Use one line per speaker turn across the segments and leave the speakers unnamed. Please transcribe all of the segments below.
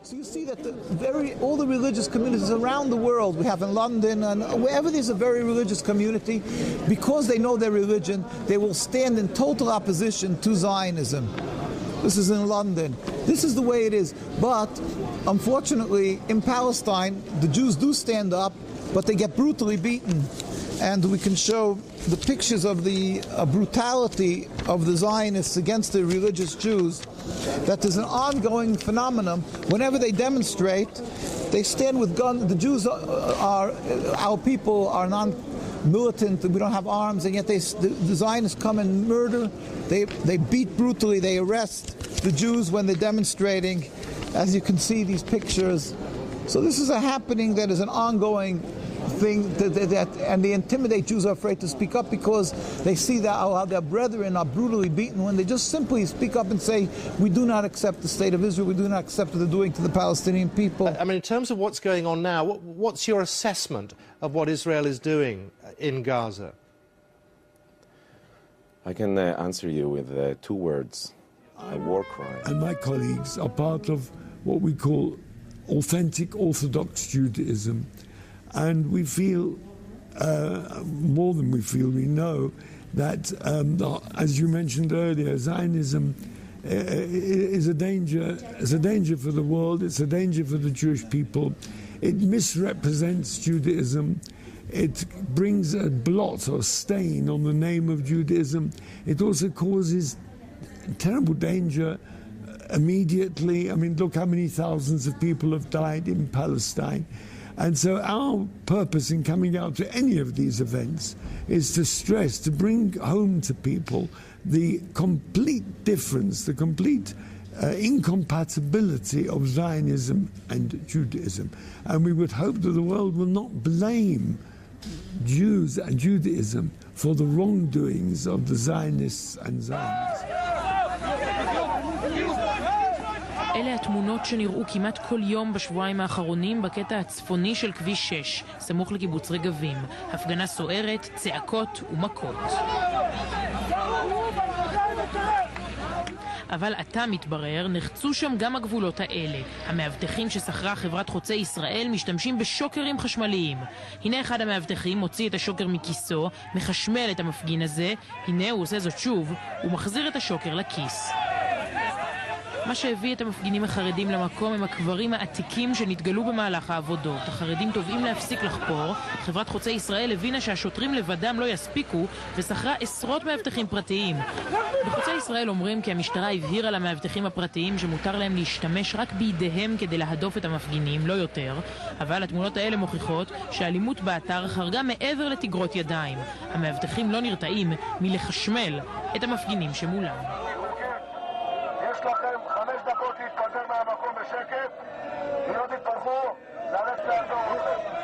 So you see that all the religious communities around the world, we have in London and wherever there's a very religious community, because they know their religion, they will stand in total opposition to Zionism. This is in London. This is the way it is. But unfortunately, in Palestine, the Jews do stand up, but they get brutally beaten. And we can show the pictures of the brutality of the Zionists against the religious Jews, that there's an ongoing phenomenon. Whenever they demonstrate, they stand with guns. The Jews our people are non-militant, we don't have arms, and yet the Zionists come and murder. They beat brutally, they arrest the Jews when they're demonstrating, as you can see these pictures. So this is a happening that is an ongoing thing, and they intimidate. Jews are afraid to speak up because they see that how their brethren are brutally beaten, when they just simply speak up and say, we do not accept the state of Israel, we do not accept what they're doing to the Palestinian people.
I mean, in terms of what's going on now, what's your assessment of what Israel is doing in Gaza?
I can answer you with 2 words: a war crime.
And my colleagues are part of what we call authentic Orthodox Judaism. And we feel, more than we feel, we know that, as you mentioned earlier, Zionism is a danger. It's a danger for the world. It's a danger for the Jewish people. It misrepresents Judaism. It brings a blot or stain on the name of Judaism. It also causes terrible danger immediately. I mean, look how many thousands of people have died in Palestine. And so our purpose in coming out to any of these events is to stress, to bring home to people the complete difference, the complete incompatibility of Zionism and Judaism. And we would hope that the world will not blame Jews and Judaism for the wrongdoings of the Zionists and Zionists.
אלה התמונות שנראו כמעט כל יום בשבועיים האחרונים בקטע הצפוני של כביש 6, סמוך לקיבוץ רגבים. הפגנה סוערת, צעקות ומכות. אבל עתה מתברר, נחצו שם גם הגבולות האלה. המאבטחים ששכרה חברת חוצי ישראל משתמשים בשוקרים חשמליים. הנה אחד המאבטחים מוציא את השוקר מכיסו, מחשמל את המפגין הזה, הנה הוא עושה זאת שוב, ומחזיר את השוקר לכיס. מה שהביא את המפגינים החרדים למקום הם הקברים העתיקים שנתגלו במהלך העבודות. החרדים תובעים להפסיק לחפור. חברת חוצי ישראל הבינה שהשוטרים לבדם לא יספיקו ושכרה עשרות מאבטחים פרטיים. בחוצי ישראל אומרים כי המשטרה הבהירה למאבטחים הפרטיים שמותר להם להשתמש רק בידיהם כדי להדוף את המפגינים, לא יותר. אבל התמונות האלה מוכיחות שהאלימות באתר חרגה מעבר לתגרות ידיים. המאבטחים לא נרתעים מלחשמל את המפגינים שמולם.
יש לכם 5 דקות להתפזר מהמקום בשקט, אם לא תתפזרו, נאלץ לעזור לכם.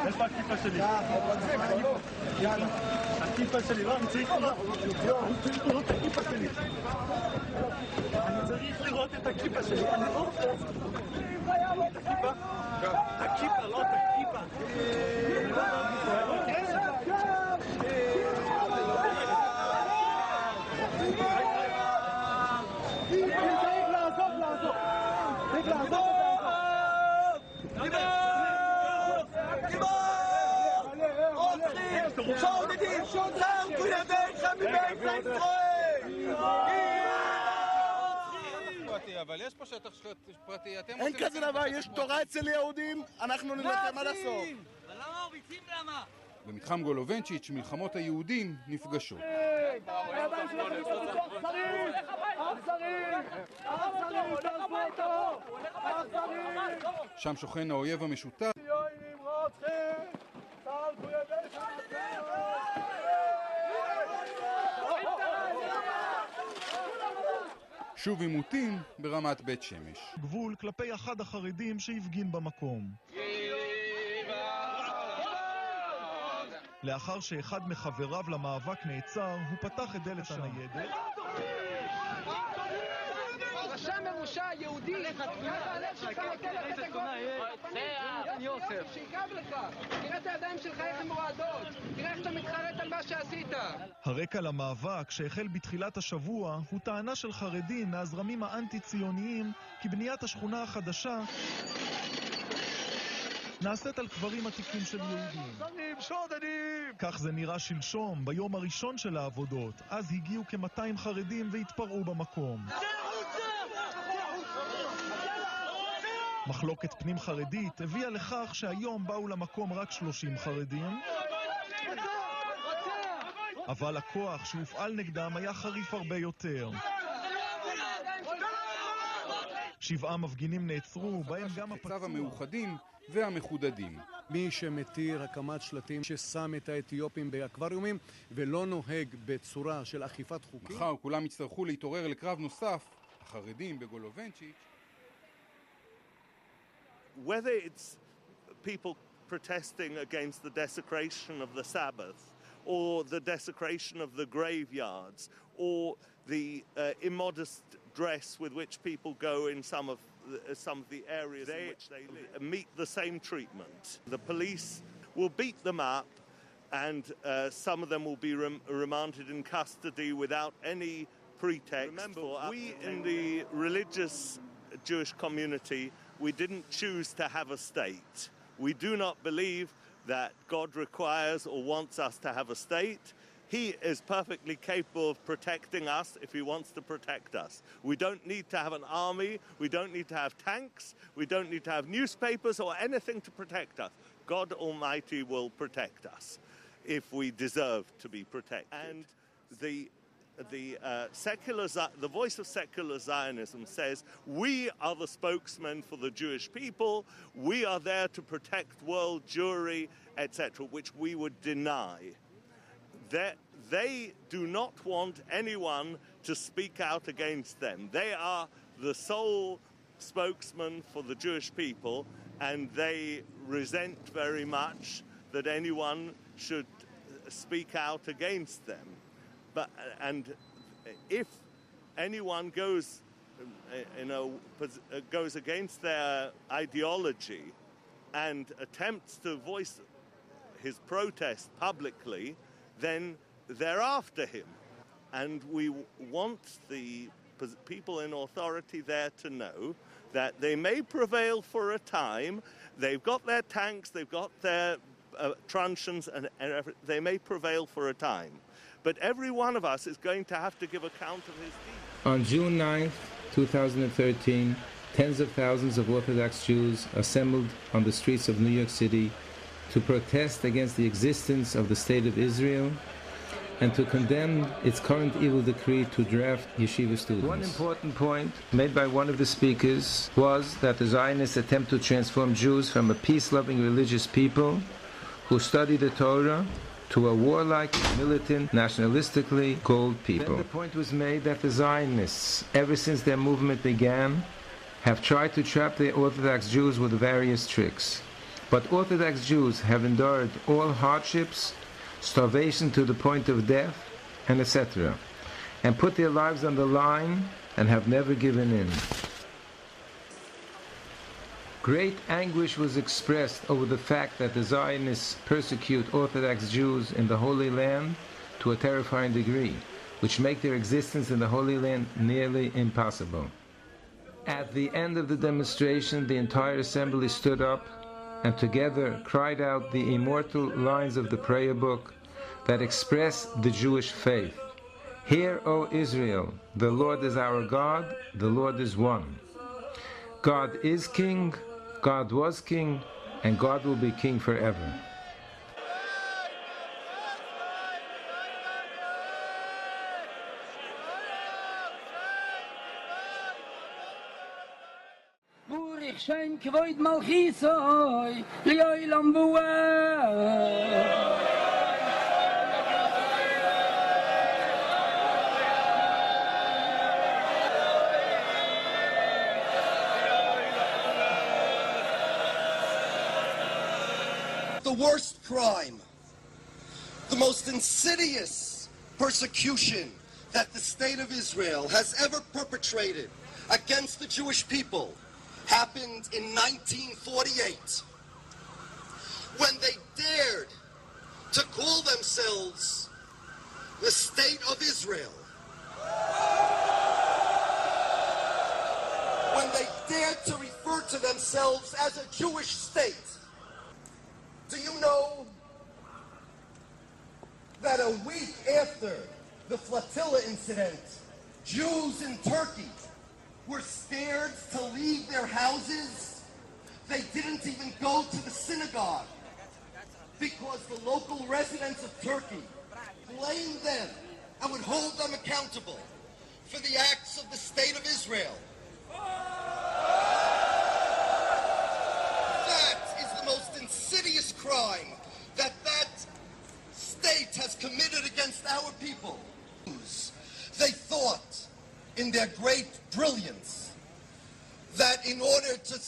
יש לה הכיפה שלי. יאללה. הכיפה שלי, לא, אני צריך לראות. אני צריך לראות את הכיפה שלי. אני צריך לראות את הכיפה שלי. אני לא רוצה. את הכיפה? את הכיפה, לא את הכיפה. צריך לעזוב. צריך לעזוב. שודדים, זרקו ידיכם מבאמצע ישראל!
אבל יש פה שטח פרטי,
אין כזה דבר, יש תורה אצל יהודים, אנחנו נלחם עד הסוף.
אבל לא מרביצים למה?
במתחם גולובנצ'יץ' מלחמות היהודים נפגשות. שם שוכן האויב המשותף. שוב עימותים ברמת בית שמש.
גבול כלפי אחד החרדים שהפגין במקום. לאחר שאחד מחבריו למאבק נעצר, הוא פתח את דלת הניידת.
רשע מרושע יהודי, הלב שלך נותן לך את הגול. יוסף, שיקב לך. תראה את הידיים שלך איך הן מועדות. תראה איך אתה מתחרט על מה שעשית.
הרקע למאבק שהחל בתחילת השבוע הוא טענה של חרדים מהזרמים האנטי-ציוניים כי בניית השכונה החדשה נעשית על קברים עתיקים של יהודים. שודדים! כך זה נראה שלשום, ביום הראשון של העבודות. אז הגיעו כ-200 חרדים והתפרעו במקום. מחלוקת פנים חרדית הביאה לכך שהיום באו למקום רק 30 חרדים, אבל הכוח שהופעל נגדם היה חריף הרבה יותר. 7 מפגינים נעצרו, בהם גם הפצוע.
המאוחדים והמחודדים.
מי שמתיר הקמת שלטים ששם את האתיופים באקווריומים ולא נוהג בצורה של אכיפת חוקים.
מחר כולם יצטרכו להתעורר לקרב נוסף, החרדים בגולובנצ'יץ'.
Whether it's people protesting against the desecration of the Sabbath or the desecration of the graveyards or the immodest dress with which people go in some of the areas in which they live, meet the same treatment. The police will beat them up and some of them will be remanded in custody without any pretext. Remember, we in the religious Jewish community, we didn't choose to have a state. We do not believe that God requires or wants us to have a state. He is perfectly capable of protecting us if he wants to protect us. We don't need to have an army. We don't need to have tanks. We don't need to have newspapers or anything to protect us. God Almighty will protect us if we deserve to be protected. And the voice of secular Zionism says, we are the spokesmen for the Jewish people, we are there to protect world Jewry, etc., which we would deny. They do not want anyone to speak out against them. They are the sole spokesman for the Jewish people, and they resent very much that anyone should speak out against them. And if anyone goes against their ideology and attempts to voice his protest publicly, then they're after him. And we want the people in authority there to know that they may prevail for a time. They've got their tanks, they've got their truncheons, and they may prevail for a time. But every one of us is going to have to give account of his deeds.
On June 9th, 2013, tens of thousands of Orthodox Jews assembled on the streets of New York City to protest against the existence of the State of Israel and to condemn its current evil decree to draft yeshiva students. One important point made by one of the speakers was that the Zionists attempt to transform Jews from a peace-loving religious people who study the Torah to a warlike, militant, nationalistically cold people. Then the point was made that the Zionists, ever since their movement began, have tried to trap the Orthodox Jews with various tricks. But Orthodox Jews have endured all hardships, starvation to the point of death, and etc., and put their lives on the line and have never given in. Great anguish was expressed over the fact that the Zionists persecute Orthodox Jews in the Holy Land to a terrifying degree, which make their existence in the Holy Land nearly impossible. At the end of the demonstration, the entire assembly stood up and together cried out the immortal lines of the prayer book that express the Jewish faith. Hear, O Israel, the Lord is our God, the Lord is one. God is king, God was king, and God will be king forever.
Shem kvoid malchisoy li'olam bu'ah.
The worst crime, the most insidious persecution that the state of Israel has ever perpetrated against the Jewish people happened in 1948 when they dared to call themselves the State of Israel. When they dared to refer to themselves as a Jewish state. Do you know that a week after the flotilla incident, Jews in Turkey were scared to leave their houses? They didn't even go to the synagogue because the local residents of Turkey blamed them and would hold them accountable for the acts of the State of Israel. That is the most insidious crime that state has committed against our people. They thought, in their great brilliance, that in order to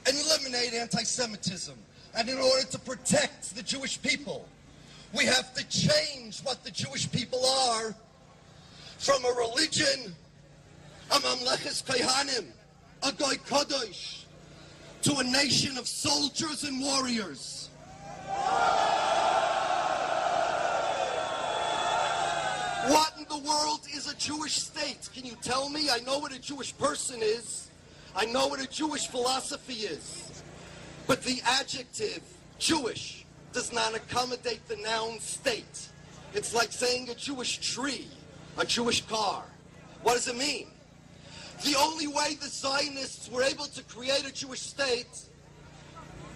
eliminate anti-Semitism and in order to protect the Jewish people, we have to change what the Jewish people are from a religion, a mamleches kohanim, a goy kodosh, to a nation of soldiers and warriors. What in the world is a Jewish state? Can you tell me? I know what a Jewish person is. I know what a Jewish philosophy is. But the adjective Jewish does not accommodate the noun state. It's like saying a Jewish tree, a Jewish car. What does it mean? The only way the Zionists were able to create a Jewish state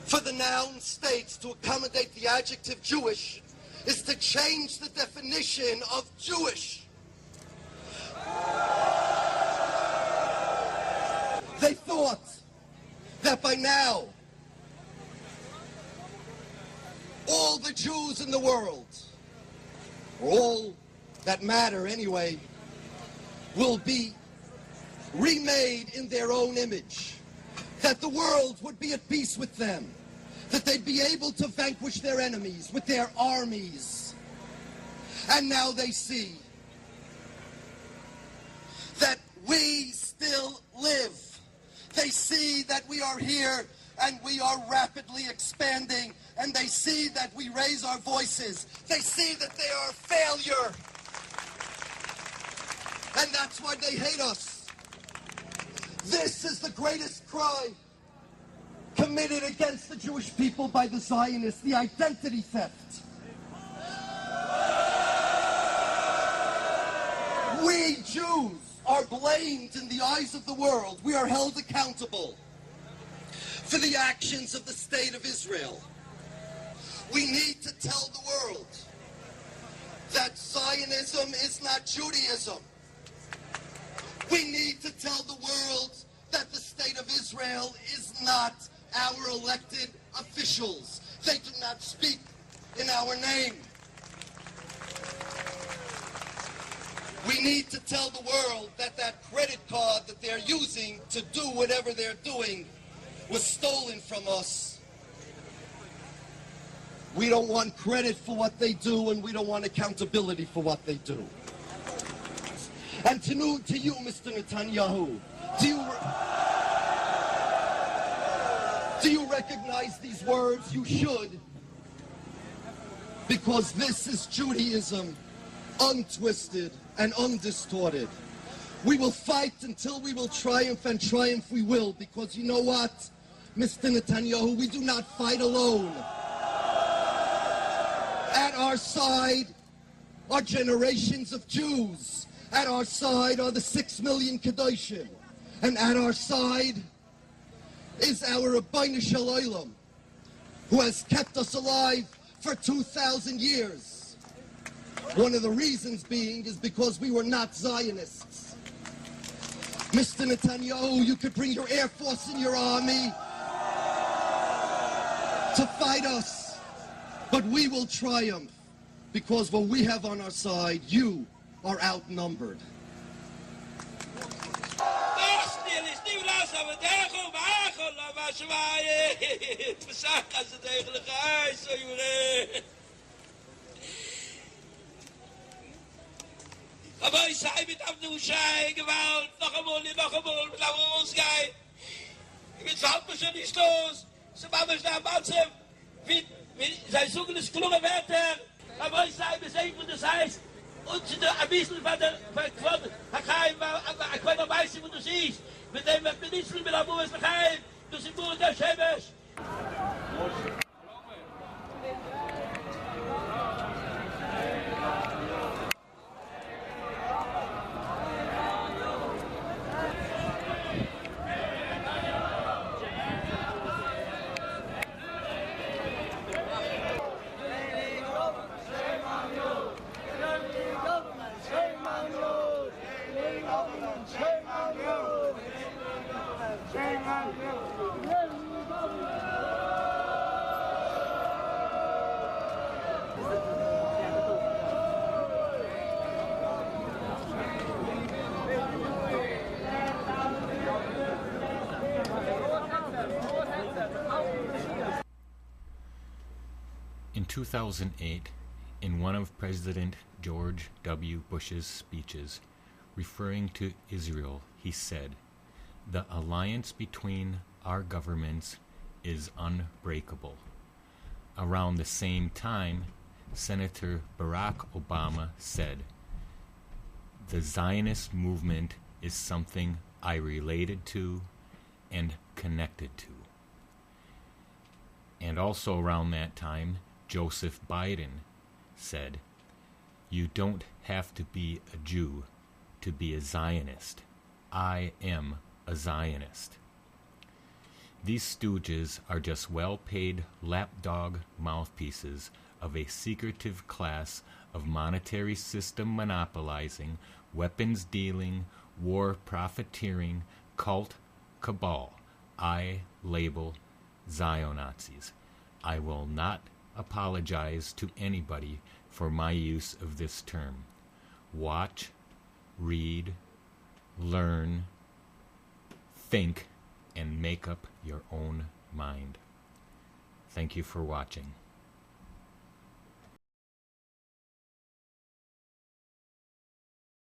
for the noun state to accommodate the adjective Jewish is to change the definition of Jewish. They thought that by now all the Jews in the world, or all that matter anyway, will be remade in their own image, that the world would be at peace with them, that they'd be able to vanquish their enemies with their armies. And now they see that we still live. They see that we are here and we are rapidly expanding, and they see that we raise our voices. They see that they are a failure. And that's why they hate us. This is the greatest crime committed against the Jewish people by the Zionists, the identity theft. We Jews are blamed in the eyes of the world. We are held accountable for the actions of the State of Israel. We need to tell the world that Zionism is not Judaism. We need to tell the world that the State of Israel is not our elected officials. They do not speak in our name. We need to tell the world that that credit card that they're using to do whatever they're doing was stolen from us. We don't want credit for what they do, and we don't want accountability for what they do. And to you, Mr. Netanyahu, do you recognize these words? You should. Because this is Judaism, untwisted and undistorted. We will fight until we will triumph, and triumph we will, because you know what, Mr. Netanyahu, we do not fight alone. At our side are generations of Jews. At our side are the 6 million Kedoshim. And at our side is our Rabbeinu Shel Olam, who has kept us alive for 2,000 years. One of the reasons being is because we were not Zionists. Mr. Netanyahu, you could bring your Air Force and your army to fight us, but we will triumph, because what we have on our side, you are outnumbered.
Aber ich sei mit Abduschei, Gewalt, noch einmal, mit uns gehen. Jetzt halt mich schon nicht los. Sie machen mich da am Anzef. Sie suchen das kluge Wetter. Aber ich sei bis eben, das heißt, und sie ein bisschen von der Hakaim, ich weiß noch weiß, wo du siehst. Mit dem Minister, mit der Buhes Hakaim, du sie Buhes der Shemesh.
In 2008, in one of President George W. Bush's speeches, referring to Israel, he said, "The alliance between our governments is unbreakable." Around the same time, Senator Barak Obama said, "The Zionist movement is something I related to and connected to." And also around that time, Joseph Biden said, "You don't have to be a Jew to be a Zionist. I am a Zionist." These stooges are just well-paid lapdog mouthpieces of a secretive class of monetary system monopolizing, weapons dealing, war profiteering, cult cabal. I label ZioNazis. I will not apologize to anybody for my use of this term. Watch, read, learn, think, and make up your own mind. Thank you for watching.